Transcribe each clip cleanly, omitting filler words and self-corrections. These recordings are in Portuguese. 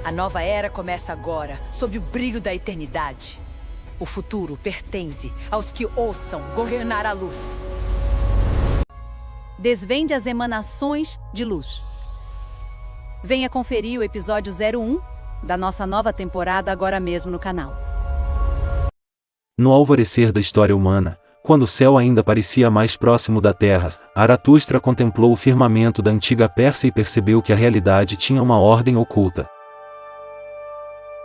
A nova era começa agora, sob o brilho da eternidade. O futuro pertence aos que ousam governar a luz. Desvende as emanações de luz. Venha conferir o episódio 01 da nossa nova temporada agora mesmo no canal. No alvorecer da história humana, quando o céu ainda parecia mais próximo da terra, Zaratustra contemplou o firmamento da antiga Pérsia e percebeu que a realidade tinha uma ordem oculta.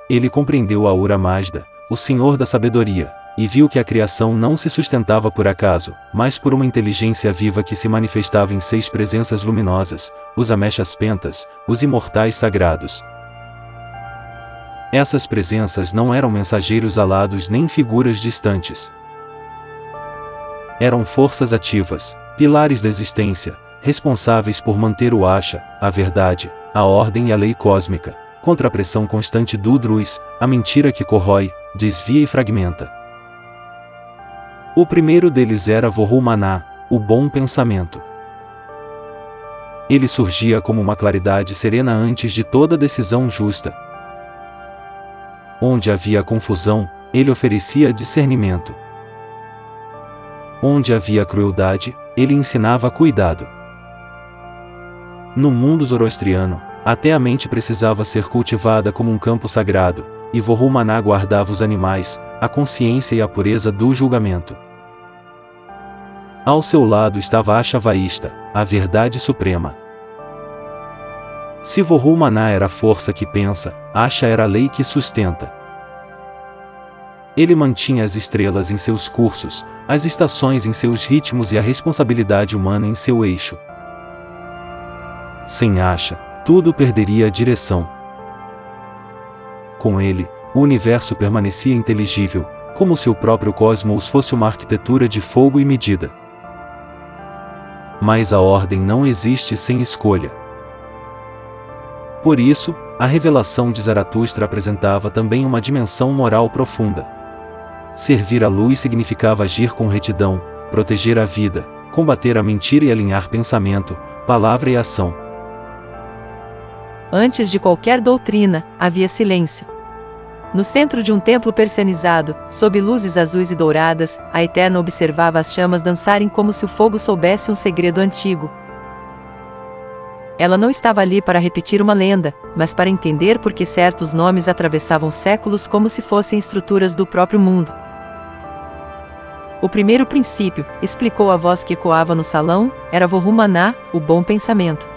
Ele compreendeu Ahura Mazda, o Senhor da Sabedoria, e viu que a criação não se sustentava por acaso, mas por uma inteligência viva que se manifestava em 6 presenças luminosas, os Ameshas Pentas, os imortais sagrados. Essas presenças não eram mensageiros alados nem figuras distantes. Eram forças ativas, pilares da existência, responsáveis por manter o Asha, a verdade, a ordem e a lei cósmica, contra a pressão constante do Drus, a mentira que corrói, desvia e fragmenta. O primeiro deles era Vohu-Maná, o bom pensamento. Ele surgia como uma claridade serena antes de toda decisão justa. Onde havia confusão, ele oferecia discernimento. Onde havia crueldade, ele ensinava cuidado. No mundo zoroastriano, até a mente precisava ser cultivada como um campo sagrado, e Vohu-Maná guardava os animais, a consciência e a pureza do julgamento. Ao seu lado estava Asha Vaishta, a verdade suprema. Se Vohu-Maná era a força que pensa, Asha era a lei que sustenta. Ele mantinha as estrelas em seus cursos, as estações em seus ritmos e a responsabilidade humana em seu eixo. Sem Asha, tudo perderia a direção. Com ele, o universo permanecia inteligível, como se o próprio cosmos fosse uma arquitetura de fogo e medida. Mas a ordem não existe sem escolha. Por isso, a revelação de Zaratustra apresentava também uma dimensão moral profunda. Servir a luz significava agir com retidão, proteger a vida, combater a mentira e alinhar pensamento, palavra e ação. Antes de qualquer doutrina, havia silêncio. No centro de um templo persianizado, sob luzes azuis e douradas, a Eterna observava as chamas dançarem como se o fogo soubesse um segredo antigo. Ela não estava ali para repetir uma lenda, mas para entender por que certos nomes atravessavam séculos como se fossem estruturas do próprio mundo. O primeiro princípio, explicou a voz que ecoava no salão, era Vohu-Maná, o bom pensamento.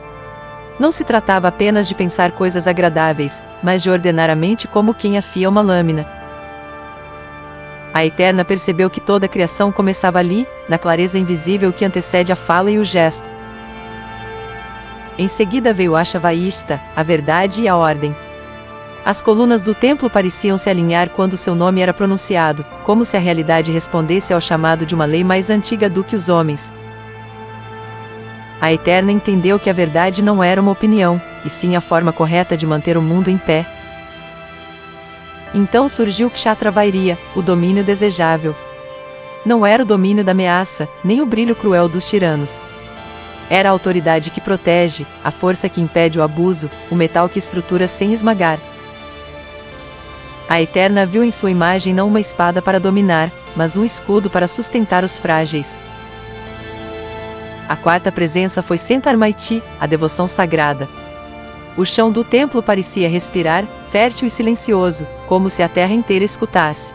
Não se tratava apenas de pensar coisas agradáveis, mas de ordenar a mente como quem afia uma lâmina. A Eterna percebeu que toda a criação começava ali, na clareza invisível que antecede a fala e o gesto. Em seguida veio Asha Vaishta, a verdade e a ordem. As colunas do templo pareciam se alinhar quando seu nome era pronunciado, como se a realidade respondesse ao chamado de uma lei mais antiga do que os homens. A Eterna entendeu que a verdade não era uma opinião, e sim a forma correta de manter o mundo em pé. Então surgiu Kshatra Vairya, o domínio desejável. Não era o domínio da ameaça, nem o brilho cruel dos tiranos. Era a autoridade que protege, a força que impede o abuso, o metal que estrutura sem esmagar. A Eterna viu em sua imagem não uma espada para dominar, mas um escudo para sustentar os frágeis. A quarta presença foi Sentar Maiti, a devoção sagrada. O chão do templo parecia respirar, fértil e silencioso, como se a terra inteira escutasse.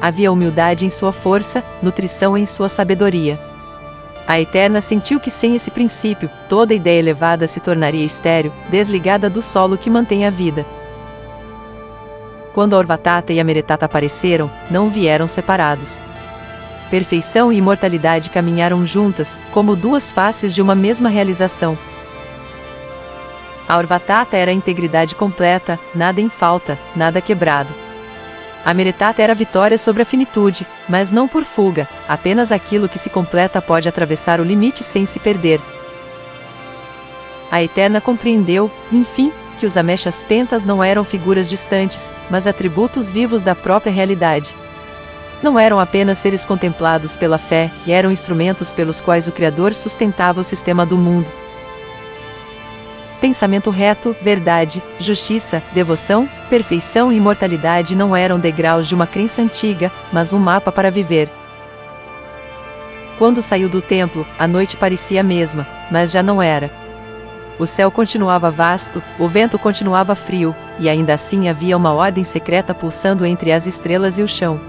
Havia humildade em sua força, nutrição em sua sabedoria. A Eterna sentiu que sem esse princípio, toda ideia elevada se tornaria estéril, desligada do solo que mantém a vida. Quando Aurvatata e Ameretata apareceram, não vieram separados. Perfeição e imortalidade caminharam juntas, como duas faces de uma mesma realização. Aurvatata era a integridade completa, nada em falta, nada quebrado. Ameretata era a vitória sobre a finitude, mas não por fuga, apenas aquilo que se completa pode atravessar o limite sem se perder. A Eterna compreendeu, enfim, que os Ameshas Pentas não eram figuras distantes, mas atributos vivos da própria realidade. Não eram apenas seres contemplados pela fé, e eram instrumentos pelos quais o Criador sustentava o sistema do mundo. Pensamento reto, verdade, justiça, devoção, perfeição e imortalidade não eram degraus de uma crença antiga, mas um mapa para viver. Quando saiu do templo, a noite parecia a mesma, mas já não era. O céu continuava vasto, o vento continuava frio, e ainda assim havia uma ordem secreta pulsando entre as estrelas e o chão.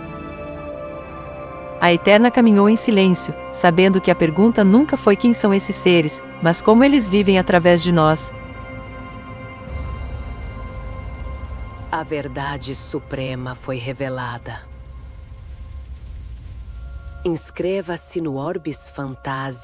A Eterna caminhou em silêncio, sabendo que a pergunta nunca foi quem são esses seres, mas como eles vivem através de nós. A verdade suprema foi revelada. Inscreva-se no Orbis Fantasia.